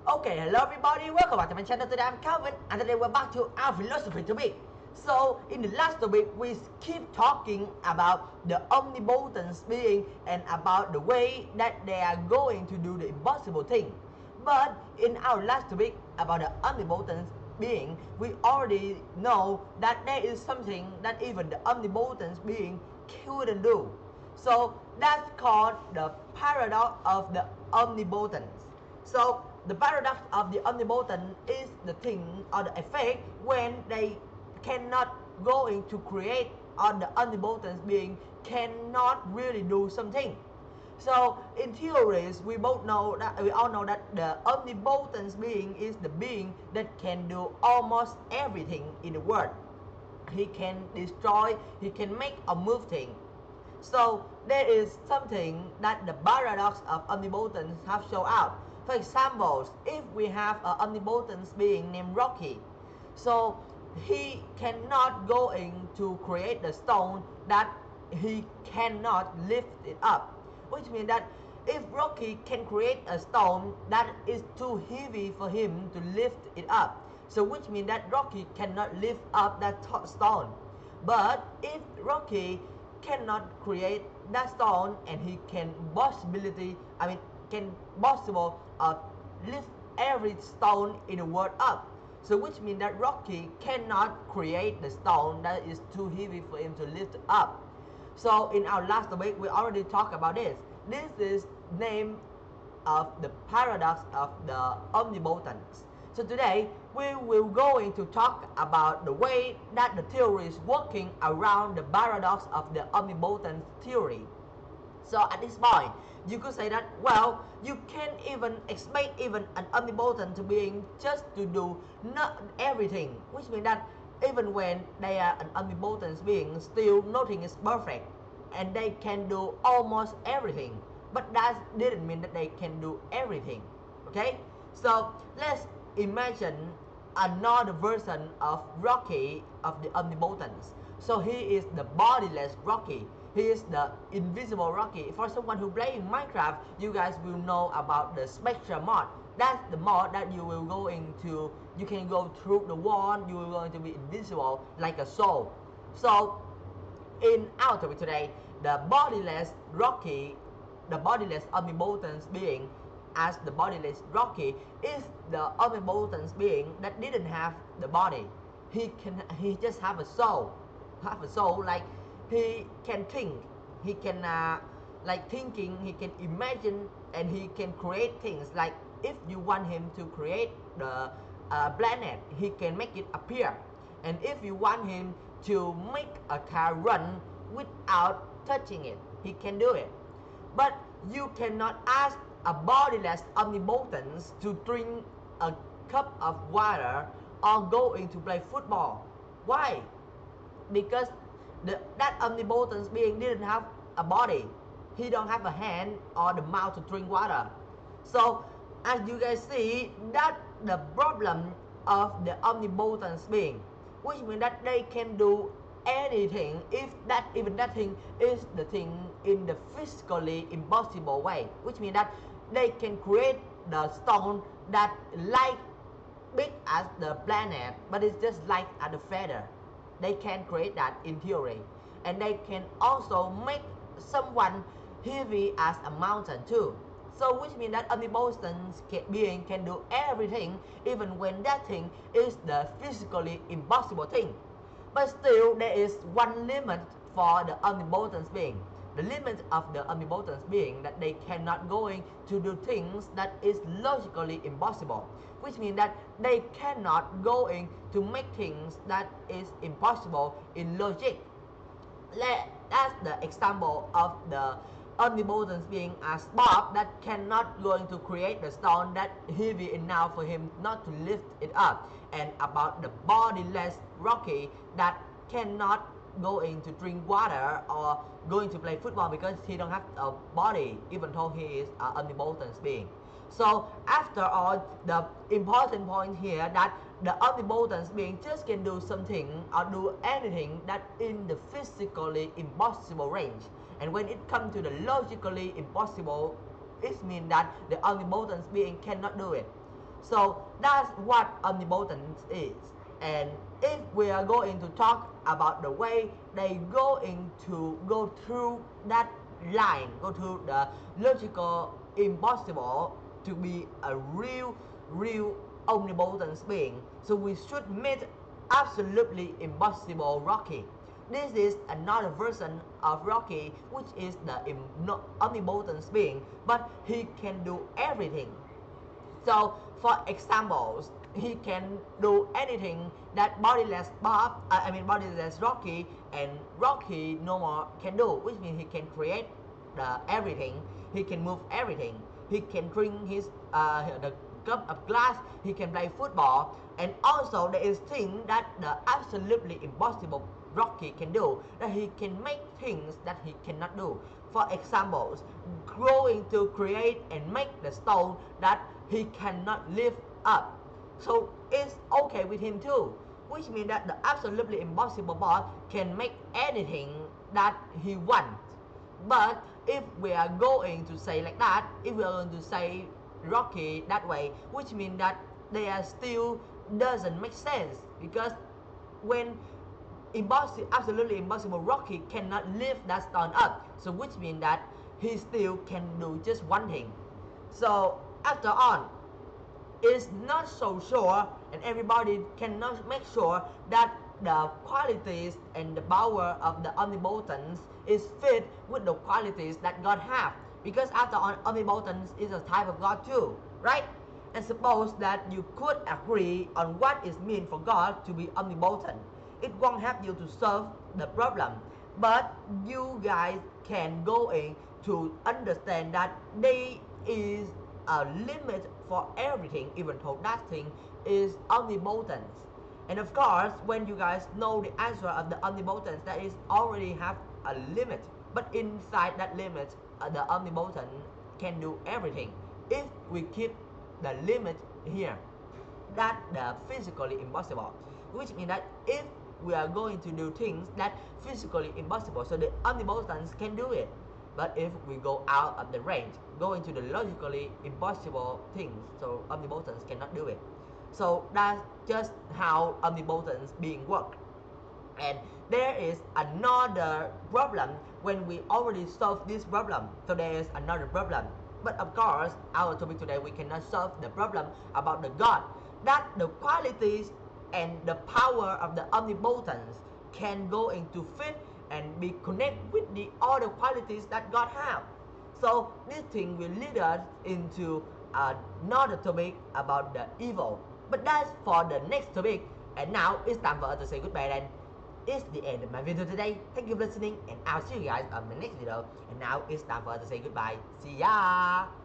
Okay, hello everybody, welcome back to my channel. Today I'm Calvin and today we're back to our philosophy topic. So in the last topic we keep talking about the omnipotence being and about the way that they are going to do the impossible thing. But in our last topic about the omnipotence being, we already know that there is something that even the omnipotence being couldn't do. So that's called the paradox of the omnipotence. So the paradox of the omnipotent is the thing or the effect when they cannot going to create, or the omnipotent being cannot really do something. So in theories, we all know that the omnipotent being is the being that can do almost everything in the world. He can destroy, he can make or move things. So there is something that the paradox of omnipotence have shown out. For example, if we have an omnipotent being named Rocky, so he cannot going to create the stone that he cannot lift it up, which means that if Rocky can create a stone that is too heavy for him to lift it up, so which means that Rocky cannot lift up that stone. But if Rocky cannot create that stone and he can possible lift every stone in the world up, so which means that Rocky cannot create the stone that is too heavy for him to lift up. So in our last week we already talked about this. This is name of the paradox of the omnipotence. So today we will going to talk about the way that the theory is working around the paradox of the omnipotence theory. So at this point, you could say that, well, you can't even expect even an omnipotent being just to do not everything, which means that even when they are an omnipotent being, still nothing is perfect, and they can do almost everything. But that didn't mean that they can do everything. Okay, so let's imagine another version of Rocky of the omnipotence. So he is the bodiless Rocky. He is the invisible Rocky. For someone who play in Minecraft, you guys will know about the Spectrum mod. That's the mod that you will go into. You can go through the wall. You will going to be invisible like a soul. So in our topic today, the bodiless Rocky, the bodiless omnipotence being, as the bodiless Rocky is the omnipotence being that didn't have the body. He just have a soul, like he can think, he can like thinking, he can imagine, and he can create things. Like if you want him to create the planet, he can make it appear. And if you want him to make a car run without touching it, he can do it. But you cannot ask a bodiless omnipotence to drink a cup of water or going to play football. Why? Because that omnipotence being didn't have a body. He don't have a hand or the mouth to drink water. So as you guys see, that the problem of the omnipotence being, which means that they can do anything if that even that thing is the thing in the physically impossible way, which means that they can create the stone that like big as the planet, but it's just like at the feather. They can create that in theory, and they can also make someone heavy as a mountain too. So which means that omnipotence being can do everything even when that thing is the physically impossible thing. But still there is one limit for the omnipotence being. The limit of the omnipotence being that they cannot going to do things that is logically impossible, which means that they cannot going to make things that is impossible in logic. That's the example of the omnipotence being as Bob that cannot going to create the stone that heavy enough for him not to lift it up, and about the bodiless Rocky that cannot going to drink water or going to play football because he don't have a body even though he is an omnipotence being. So after all, the important point here that the omnipotence being just can do something or do anything that in the physically impossible range. And when it comes to the logically impossible, it means that the omnipotence being cannot do it. So that's what omnipotence is. And if we are going to talk about the way they go through that line, go through the logical impossible to be a real omnipotent being, so we should meet absolutely impossible Rocky. This is another version of Rocky, which is the omnipotent being, but he can do everything. So, for examples, he can do anything that bodiless bodiless Rocky and Rocky normal can do, which means he can create everything. He can move everything. He can drink the cup of glass. He can play football, and also there is thing that the absolutely impossible Rocky can do, that he can make things that he cannot do. For examples, going to create and make the stone that he cannot lift up. So it's okay with him too, which means that the absolutely impossible boss can make anything that he wants. But if we are going to say like that, if we are going to say Rocky that way, which means that they are still doesn't make sense, because when absolutely impossible Rocky cannot lift that stone up, so which means that he still can do just one thing. So after all, it's not so sure, and everybody cannot make sure that the qualities and the power of the omnipotence is fit with the qualities that God have, because after all, omnipotence is a type of God too, right? And suppose that you could agree on what is mean for God to be omnipotent, it won't help you to solve the problem, but you guys can go in to understand that there is a limit for everything, even though that thing is omnipotence. And of course, when you guys know the answer of the omnipotence, that is already have a limit, but inside that limit, the omnipotent can do everything. If we keep the limit here, that the physically impossible, which means that if we are going to do things that physically impossible, so the omnipotence can do it. But if we go out of the range, go into the logically impossible things, so omnipotence cannot do it. So that's just how omnipotence being work. And there is another problem when we already solve this problem. So there is another problem. But of course, our topic today, we cannot solve the problem about the God. That the qualities and the power of the omnipotence can go into fit and be connected with the other qualities that God have. So this thing will lead us into another topic about the evil. But that's for the next topic. And now it's time for us to say goodbye then. It's the end of my video today. Thank you for listening, and I'll see you guys on the next video. And now it's time for us to say goodbye. See ya!